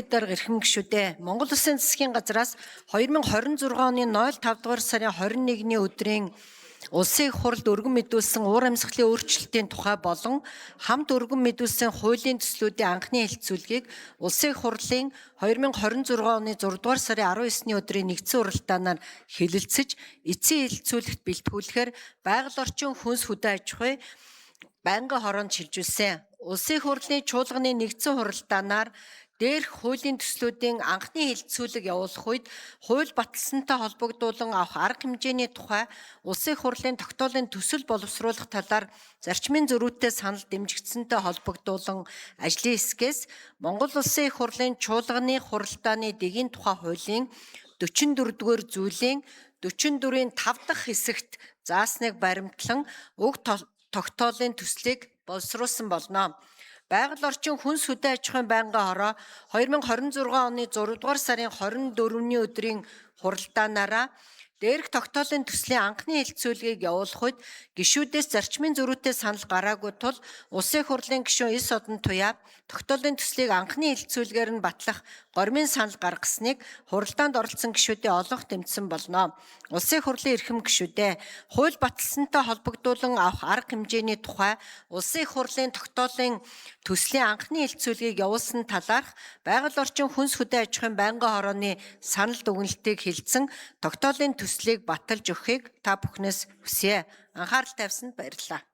Эрхэм гишүүдээ Монгол Улсын засгийн газраас 2026 оны 05 дугаар сарын 21-ний өдрийн улсын их хурлд өргөн мэдүүлсэн уур амьсгалын өөрчлөлтийн тухай болон хамт өргөн мэдүүлсэн хуулийн төслүүдийн анхны хэлэлцүүлгийг улсын их хурлын 2026 оны 6 дугаар сарын 19-ний өдрийн нэгдсэн уралдаанаар хэлэлцэж эцсийн хэлэлцүүлэгт бэлтгүүлэхээр байгаль орчин хүнс хөдөө аж ахуй байнгын хороонд шилжүүлсэн. Улсын их хурлын чуулганы нэгдсэн хуралдаанаар дээрх хуулийн төслүүдийн анхны хэлэлцүүлэг явуулах үед хууль баталсантай холбогдуулан авах арга хэмжээний тухай улсын их хурлын тогтоолын төсөл боловсруулах талаар зарчмын зөрүүтэй санал дэмжигдсэнтэй холбогдуулан ажлын хэсгээс Монгол Улсын их хурлын чуулганы хуралдааны дэгийн тухай хуулийн 44-р зүйлийн 44-ийн 5 дахь хэсэгт заасныг баримтлан уг тогтоолын төслийг боловсруулсан болно. Байгаль орчин хүнс хөдөө аж ахуйн байнгын хороо 2026 оны 6 дугаар сарын 24-ний өдрийн хуралдаанаараа дээрх тогтоолын төслийн анхны хэлэлцүүлгийг явуулах үед гишүүдээс зарчмын зөрүүтэй санал гараагүй тул улсын их хурлын гишүүн Эс Одон Туяа тогтоолын төслийг анхны хэлэлцүүлгээр нь батлах гормын санал гаргасныг хуралдаанд оролцсон гишүүдийн олонх тэмцсэн болно. Улсын их хурлын эрхэм гишүүдээ хууль баталсантай холбогдуулан авах арга хэмжээний тухай улсын их хурлын тогтоолын төслийн анхны хэлэлцүүлгийг явуулсан талаарх байгаль орчин хүнс хөдөө аж ахуйн байнгын хорооны санал дүгнэлтийг хэлсэн тогтоолын төслийг баталж өгөхийг та бүхнээс хүсье. Анхаарал тавьсанд баярлалаа.